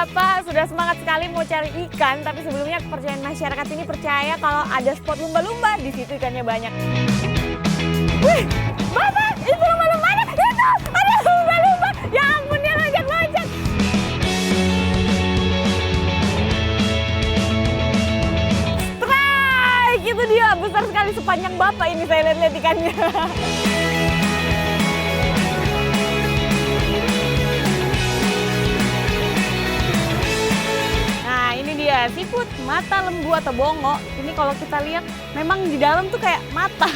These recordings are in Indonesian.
Bapak sudah semangat sekali mau cari ikan, tapi sebelumnya kepercayaan masyarakat ini percaya kalau ada spot lumba-lumba, di situ ikannya banyak. Wih, Bapak, itu lumba-lumbanya, itu ada lumba-lumba. Ya ampun, dia loncat-loncat. Strike, itu dia, besar sekali sepanjang Bapak ini saya lihat-lihat ikannya. Siput mata lembu atau bongo, ini kalau kita lihat memang di dalam tuh kayak mata.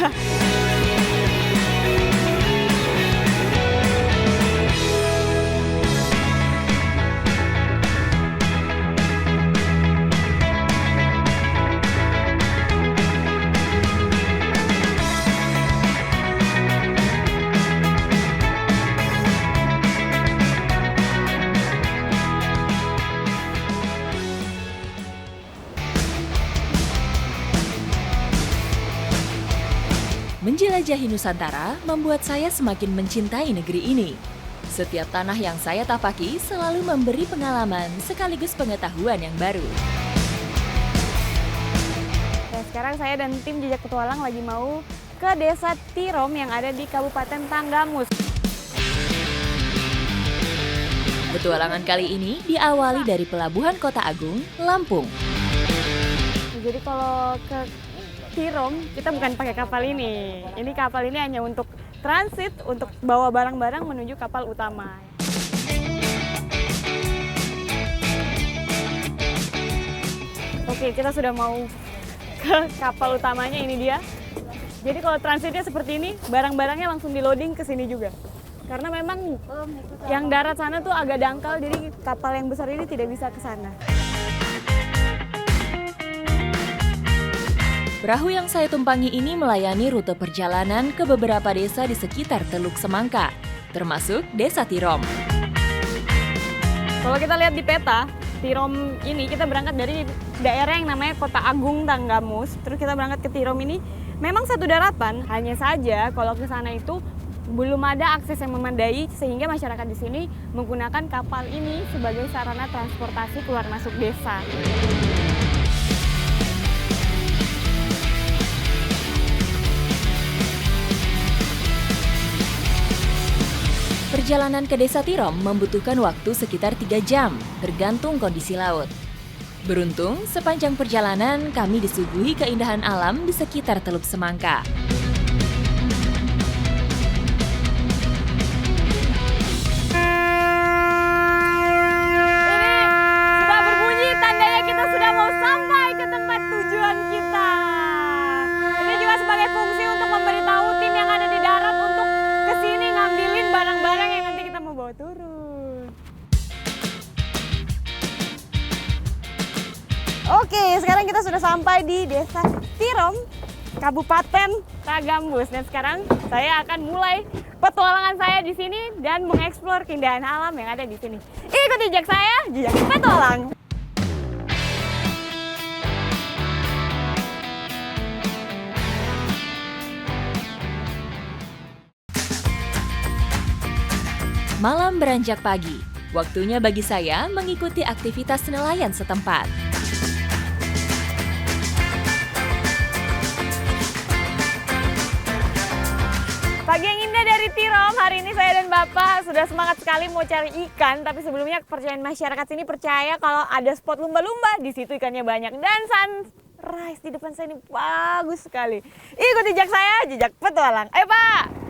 Menjelajahi Nusantara membuat saya semakin mencintai negeri ini. Setiap tanah yang saya tapaki selalu memberi pengalaman sekaligus pengetahuan yang baru. Nah, sekarang saya dan tim Jejak Petualang lagi mau ke Desa Tirom yang ada di Kabupaten Tanggamus. Petualangan kali ini diawali dari Pelabuhan Kota Agung, Lampung. Jadi kalau ke Tirom, kita bukan pakai kapal ini. Ini kapal ini hanya untuk transit, untuk bawa barang-barang menuju kapal utama. Oke, kita sudah mau ke kapal utamanya, ini dia. Jadi kalau transitnya seperti ini, barang-barangnya langsung di-loading ke sini juga. Karena memang yang darat sana tuh agak dangkal, jadi kapal yang besar ini tidak bisa ke sana. Perahu yang saya tumpangi ini melayani rute perjalanan ke beberapa desa di sekitar Teluk Semangka, termasuk Desa Tirom. Kalau kita lihat di peta, Tirom ini kita berangkat dari daerah yang namanya Kota Agung Tanggamus, terus kita berangkat ke Tirom ini memang satu daratan, hanya saja kalau ke sana itu belum ada akses yang memadai sehingga masyarakat di sini menggunakan kapal ini sebagai sarana transportasi keluar masuk desa. Perjalanan ke Desa Tirom membutuhkan waktu sekitar 3 jam, tergantung kondisi laut. Beruntung, sepanjang perjalanan kami disuguhi keindahan alam di sekitar Teluk Semangka. Ini sudah berbunyi tandanya kita sudah mau sampai ke tempat tujuan kita. Ini juga sebagai fungsi untuk memberitahu tim yang ada di darat untuk kesini ngambilin barang-barang yang nanti kita mau bawa turun. Oke, sekarang kita sudah sampai di Desa Tirom, Kabupaten Tanggamus. Dan sekarang saya akan mulai petualangan saya di sini dan mengeksplor keindahan alam yang ada di sini. Ikuti jejak saya, Jejak Petualang. Malam beranjak pagi, waktunya bagi saya mengikuti aktivitas nelayan setempat. Pagi yang indah dari Tirom, hari ini saya dan Bapak sudah semangat sekali mau cari ikan, tapi sebelumnya kepercayaan masyarakat sini percaya kalau ada spot lumba-lumba, di situ ikannya banyak. Dan sunrise di depan saya ini bagus sekali. Ikuti jejak saya, Jejak Petualang. Ayo Pak!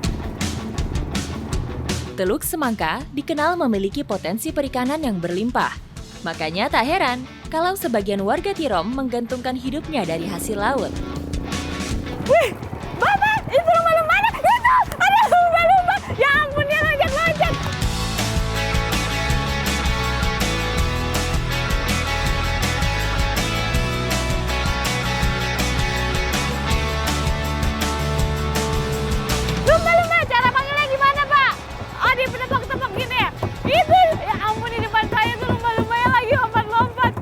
Teluk Semangka dikenal memiliki potensi perikanan yang berlimpah. Makanya tak heran kalau sebagian warga Tirom menggantungkan hidupnya dari hasil laut. Wih, Bapak, itu lumba-lumbanya, itu ada lumba-lumba. Ya ampun, dia loncat-loncat. Lumba-lumba, cara panggilnya gimana Pak? Oh, ditepok-tepok gitu ya? Itu, ya ampun, di depan saya tuh lumba-lumbanya lagi lompat-lompat.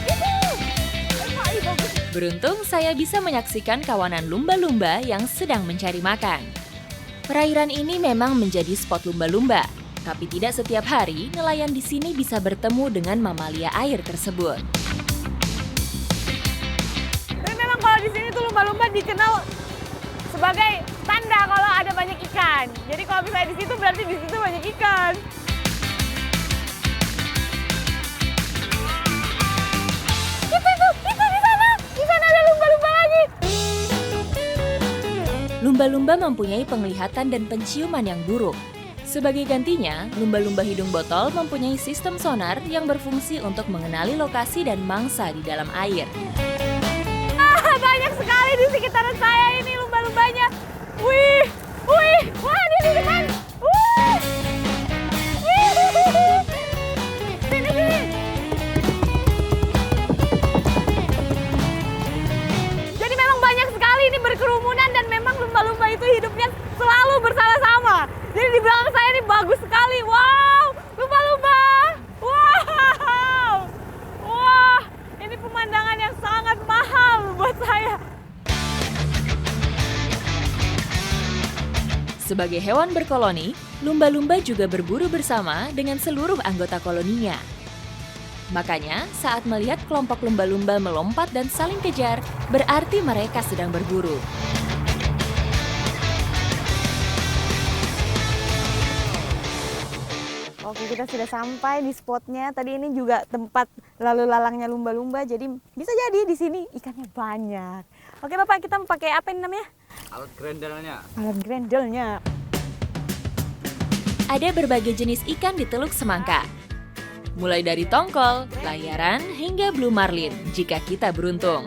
Itu, bagus. Beruntung saya bisa menyaksikan kawanan lumba-lumba yang sedang mencari makan. Perairan ini memang menjadi spot lumba-lumba. Tapi tidak setiap hari nelayan di sini bisa bertemu dengan mamalia air tersebut. Tapi memang kalau di sini tuh lumba-lumba dikenal sebagai tanda kalau ada banyak ikan. Jadi kalau misalnya di situ berarti di situ banyak ikan. Itu di sana ada lumba-lumba lagi. Lumba-lumba mempunyai penglihatan dan penciuman yang buruk. Sebagai gantinya, lumba-lumba hidung botol mempunyai sistem sonar yang berfungsi untuk mengenali lokasi dan mangsa di dalam air. Banyak sekali di sekitaran saya ini lumba-lumbanya. Wih, wah dia di depan. Sini. Jadi memang banyak sekali ini berkerumunan dan memang lumba-lumba itu hidupnya selalu bersama-sama. Jadi di belakang saya ini bagus sekali. Wow, lumba-lumba. Wow. Wah, ini pemandangan yang sangat mahal buat saya. Sebagai hewan berkoloni, lumba-lumba juga berburu bersama dengan seluruh anggota koloninya. Makanya, saat melihat kelompok lumba-lumba melompat dan saling kejar, berarti mereka sedang berburu. Oke, kita sudah sampai di spotnya. Tadi ini juga tempat lalu lalangnya lumba-lumba, jadi bisa jadi di sini ikannya banyak. Oke Bapak, kita mau pakai apa ini namanya? Alat grendelnya. Alat grendelnya. Ada berbagai jenis ikan di Teluk Semangka. Mulai dari tongkol, layaran, hingga blue marlin jika kita beruntung.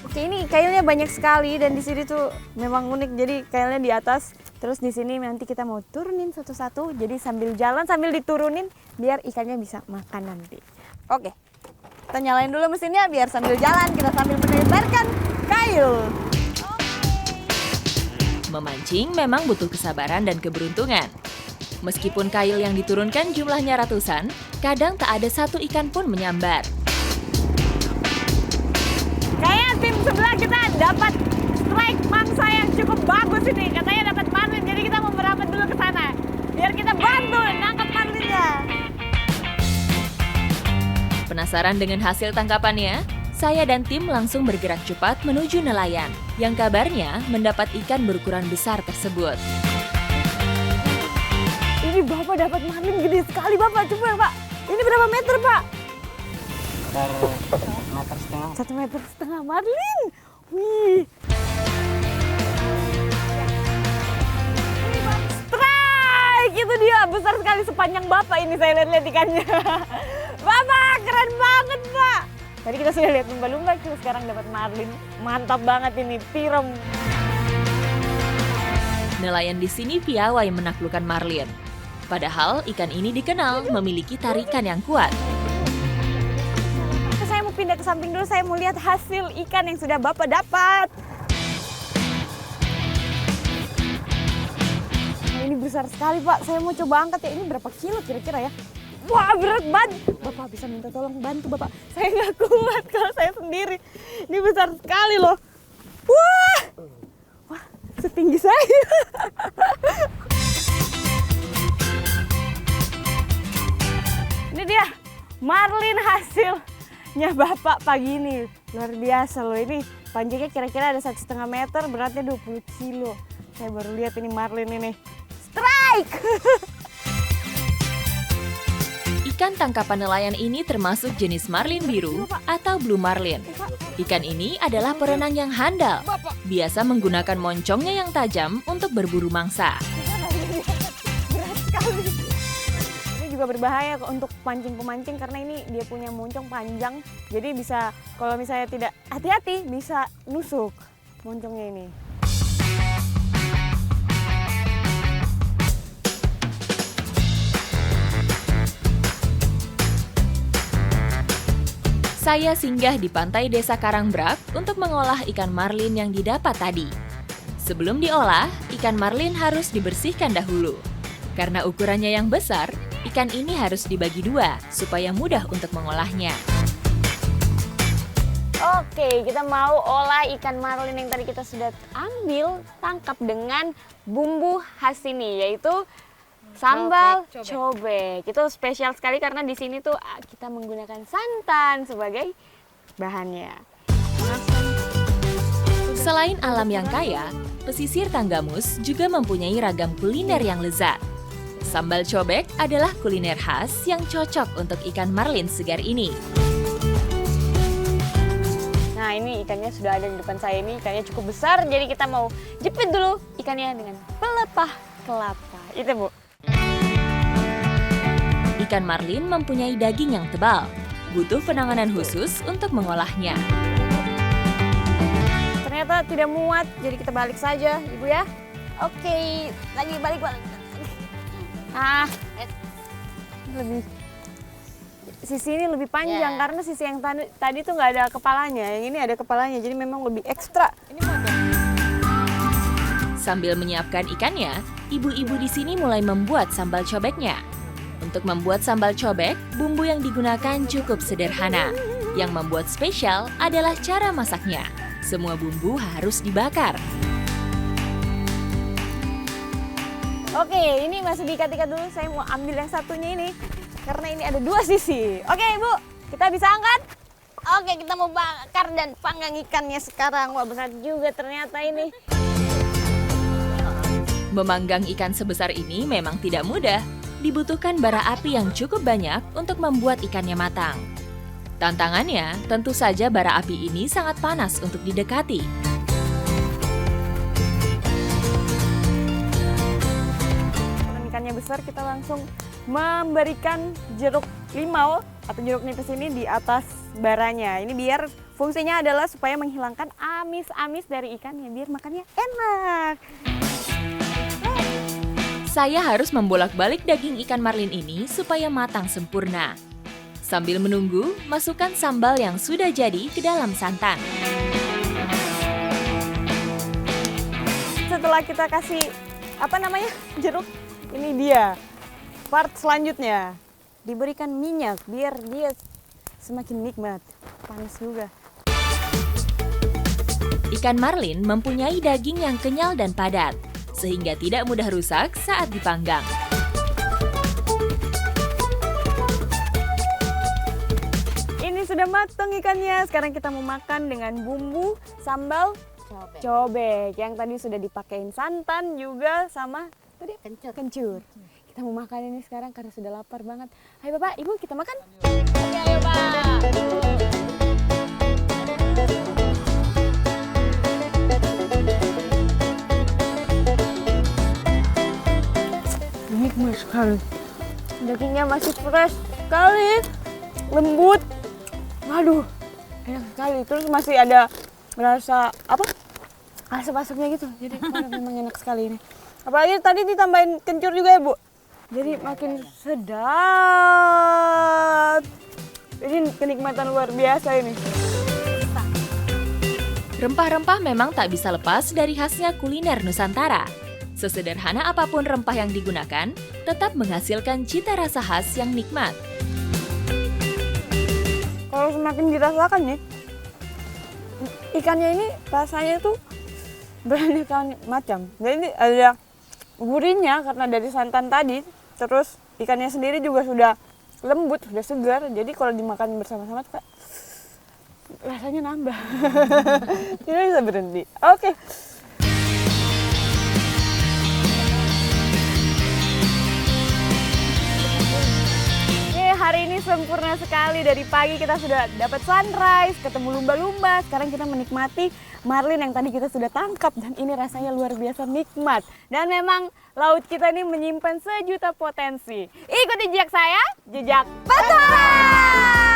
Oke, ini kailnya banyak sekali dan di sini tuh memang unik. Jadi kailnya di atas, terus di sini nanti kita mau turunin satu-satu. Jadi sambil jalan sambil diturunin biar ikannya bisa makan nanti. Oke, kita nyalain dulu mesinnya biar sambil jalan kita sambil menebarkan kail. Memancing memang butuh kesabaran dan keberuntungan. Meskipun kail yang diturunkan jumlahnya ratusan, kadang tak ada satu ikan pun menyambar. Kayaknya tim sebelah kita dapat strike mangsa yang cukup bagus ini. Katanya dapat marlin, jadi kita mau merapat dulu ke sana. Biar kita bantu nangkap marlinnya. Penasaran dengan hasil tangkapannya? Saya dan tim langsung bergerak cepat menuju nelayan, yang kabarnya mendapat ikan berukuran besar tersebut. Ini Bapak dapat marlin gede sekali Bapak. Coba ya Pak. Ini berapa meter Pak? Meter setengah. 1,5 meter marlin. Wih. Strike! Itu dia, besar sekali sepanjang Bapak ini saya lihat ikannya. Bapak, keren banget Pak. Tadi kita sudah lihat lumba-lumba, kita sekarang dapat marlin. Mantap banget ini, tiram. Nelayan di sini piawai menaklukkan marlin. Padahal ikan ini dikenal memiliki tarikan yang kuat. Saya mau pindah ke samping dulu, saya mau lihat hasil ikan yang sudah Bapak dapat. Nah, ini besar sekali Pak, saya mau coba angkat ya. Ini berapa kilo kira-kira ya? Wah, berat banget. Bapak bisa minta tolong bantu Bapak. Saya nggak kuat kalau saya sendiri. Ini besar sekali loh. Wah, setinggi saya. Ini dia, marlin hasilnya Bapak pagi ini. Luar biasa loh, ini panjangnya kira-kira ada 1,5 meter, beratnya 20 kilo. Saya baru lihat ini marlin ini. Strike! Ikan tangkapan nelayan ini termasuk jenis marlin biru atau blue marlin. Ikan ini adalah perenang yang handal, biasa menggunakan moncongnya yang tajam untuk berburu mangsa. Berat sekali. Ini juga berbahaya untuk pancing-pemancing karena ini dia punya moncong panjang. Jadi bisa, kalau misalnya tidak hati-hati, bisa nusuk moncongnya ini. Saya singgah di pantai Desa Karangbrak untuk mengolah ikan marlin yang didapat tadi. Sebelum diolah, ikan marlin harus dibersihkan dahulu. Karena ukurannya yang besar, ikan ini harus dibagi dua supaya mudah untuk mengolahnya. Oke, kita mau olah ikan marlin yang tadi kita sudah ambil, tangkap dengan bumbu khas ini, yaitu sambal cobek. Itu spesial sekali karena di sini tuh kita menggunakan santan sebagai bahannya. Selain alam yang kaya, pesisir Tanggamus juga mempunyai ragam kuliner yang lezat. Sambal cobek adalah kuliner khas yang cocok untuk ikan marlin segar ini. Nah, ini ikannya sudah ada di depan saya ini. Ikannya cukup besar, jadi kita mau jepit dulu ikannya dengan pelepah kelapa. Itu, Bu. Ikan marlin mempunyai daging yang tebal, butuh penanganan khusus untuk mengolahnya. Ternyata tidak muat, jadi kita balik saja, Ibu ya. Oke, lagi balik. Ah, lebih sisi ini lebih panjang karena sisi yang tadi tuh nggak ada kepalanya. Yang ini ada kepalanya, jadi memang lebih ekstra. Sambil menyiapkan ikannya, ibu-ibu di sini mulai membuat sambal cobeknya. Untuk membuat sambal cobek, bumbu yang digunakan cukup sederhana. Yang membuat spesial adalah cara masaknya. Semua bumbu harus dibakar. Oke, ini masih diikat-ikat dulu. Saya mau ambil yang satunya ini. Karena ini ada dua sisi. Oke, Ibu, kita bisa angkat? Oke, kita mau bakar dan panggang ikannya sekarang. Wah, besar juga ternyata ini. Memanggang ikan sebesar ini memang tidak mudah. Dibutuhkan bara api yang cukup banyak untuk membuat ikannya matang. Tantangannya, tentu saja bara api ini sangat panas untuk didekati. Karena ikannya besar, kita langsung memberikan jeruk limau atau jeruk nipis ini di atas baranya. Ini biar fungsinya adalah supaya menghilangkan amis-amis dari ikannya, biar makannya enak. Saya harus membolak-balik daging ikan marlin ini supaya matang sempurna. Sambil menunggu, masukkan sambal yang sudah jadi ke dalam santan. Setelah kita kasih jeruk, ini dia part selanjutnya. Diberikan minyak biar dia semakin nikmat. Panas juga. Ikan marlin mempunyai daging yang kenyal dan padat, sehingga tidak mudah rusak saat dipanggang. Ini sudah matang ikannya. Sekarang kita mau makan dengan bumbu sambal cobek. Yang tadi sudah dipakein santan juga sama tadi kencur. Kita mau makan ini sekarang karena sudah lapar banget. Ayo Bapak, Ibu, kita makan. Oke, ayo Pak. Nikmat sekali. Dagingnya masih fresh sekali, lembut. Waduh, enak sekali. Terus masih ada rasa asap-asapnya gitu. Jadi memang enak sekali ini. Apalagi tadi ditambahin kencur juga ya, Bu. Jadi makin sedap. Ini kenikmatan luar biasa ini. Rempah-rempah memang tak bisa lepas dari khasnya kuliner Nusantara. Sesederhana apapun rempah yang digunakan, tetap menghasilkan cita rasa khas yang nikmat. Kalau semakin dirasakan nih, ikannya ini rasanya tuh beraneka macam. Jadi ada gurihnya karena dari santan tadi, terus ikannya sendiri juga sudah lembut, sudah segar. Jadi kalau dimakan bersama-sama tuh rasanya nambah. Tidak bisa berhenti. Oke. Hari ini sempurna sekali. Dari pagi kita sudah dapat sunrise, ketemu lumba-lumba. Sekarang kita menikmati marlin yang tadi kita sudah tangkap. Dan ini rasanya luar biasa nikmat. Dan memang laut kita ini menyimpan sejuta potensi. Ikuti jejak saya, jejak petualang!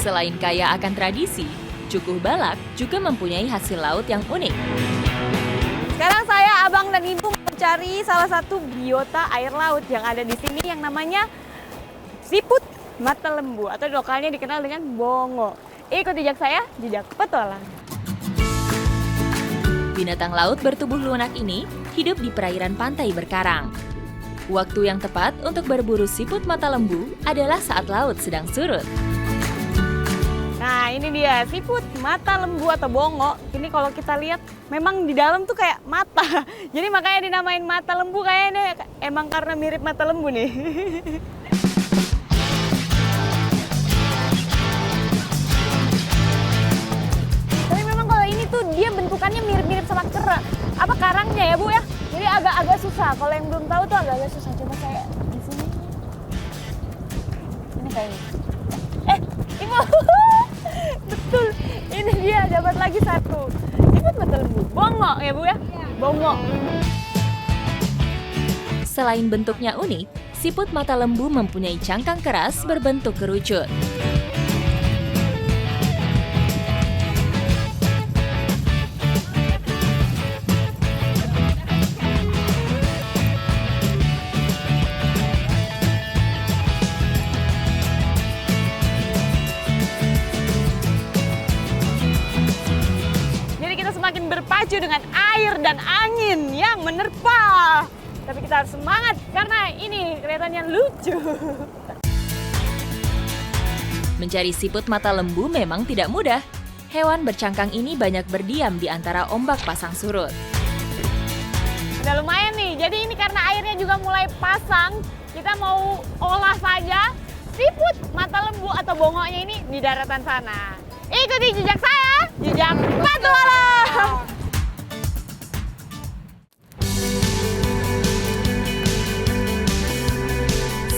Selain kaya akan tradisi, Cukuh Balak juga mempunyai hasil laut yang unik. Sekarang saya, Abang dan Ibu mencari salah satu biota air laut yang ada di sini yang namanya siput mata lembu atau lokalnya dikenal dengan bongo. Ikuti jejak saya, jejak petualang. Binatang laut bertubuh lunak ini hidup di perairan pantai berkarang. Waktu yang tepat untuk berburu siput mata lembu adalah saat laut sedang surut. Nah, ini dia siput mata lembu atau bongo. Ini kalau kita lihat memang di dalam tuh kayak mata. Jadi makanya dinamain mata lembu, kayaknya emang karena mirip mata lembu nih. Tapi memang kalau ini tuh dia bentukannya mirip-mirip sama karangnya ya, Bu ya. Jadi agak-agak susah. Kalau yang belum tahu tuh agak-agak susah. Coba saya di sini. Ini kayaknya. Ibu. Betul. Ini dia dapat lagi satu. Siput mata lembu. Bongo ya, Bu ya? Bongo. Selain bentuknya unik, siput mata lembu mempunyai cangkang keras berbentuk kerucut. Semakin berpacu dengan air dan angin yang menerpa. Tapi kita harus semangat karena ini kelihatannya lucu. Mencari siput mata lembu memang tidak mudah. Hewan bercangkang ini banyak berdiam di antara ombak pasang surut. Udah lumayan nih, jadi ini karena airnya juga mulai pasang, kita mau olah saja siput mata lembu atau bongonya ini di daratan sana. Ikuti jejak saya, jejak petualang.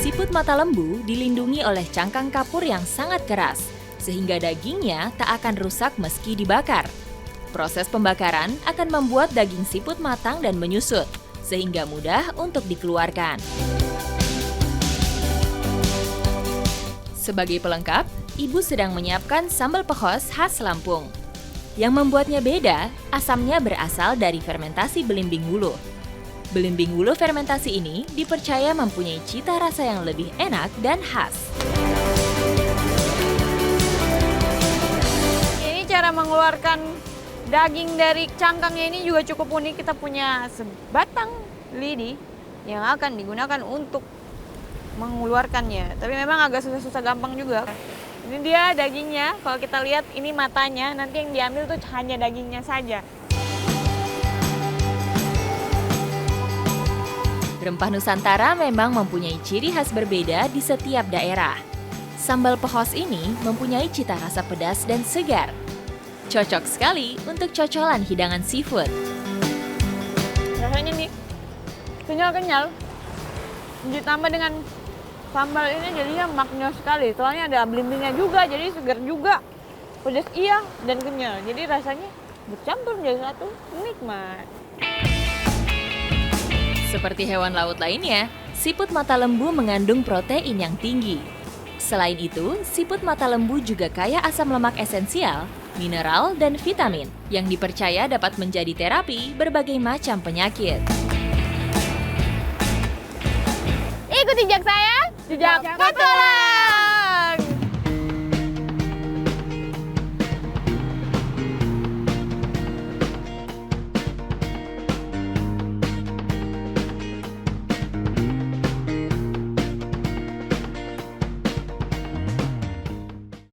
Siput mata lembu dilindungi oleh cangkang kapur yang sangat keras, sehingga dagingnya tak akan rusak meski dibakar. Proses pembakaran akan membuat daging siput matang dan menyusut, sehingga mudah untuk dikeluarkan. Sebagai pelengkap, ibu sedang menyiapkan sambal pehos khas Lampung. Yang membuatnya beda, asamnya berasal dari fermentasi belimbing wuluh. Belimbing wuluh fermentasi ini dipercaya mempunyai cita rasa yang lebih enak dan khas. Ini cara mengeluarkan daging dari cangkangnya ini juga cukup unik. Kita punya sebatang lidi yang akan digunakan untuk mengeluarkannya. Tapi memang agak susah-susah gampang juga. Ini dia dagingnya. Kalau kita lihat ini matanya, nanti yang diambil tuh hanya dagingnya saja. Rempah Nusantara memang mempunyai ciri khas berbeda di setiap daerah. Sambal pehos ini mempunyai cita rasa pedas dan segar. Cocok sekali untuk cocolan hidangan seafood. Rasanya nih kenyal-kenyal. Ditambah dengan sambal ini jadinya maknyos sekali. Soalnya ada belimbingnya juga, jadi segar juga. Pedas iya dan kenyal. Jadi rasanya bercampur jadi satu, nikmat. Seperti hewan laut lainnya, siput mata lembu mengandung protein yang tinggi. Selain itu, siput mata lembu juga kaya asam lemak esensial, mineral, dan vitamin yang dipercaya dapat menjadi terapi berbagai macam penyakit. Ikuti jejak saya, jejak petualang.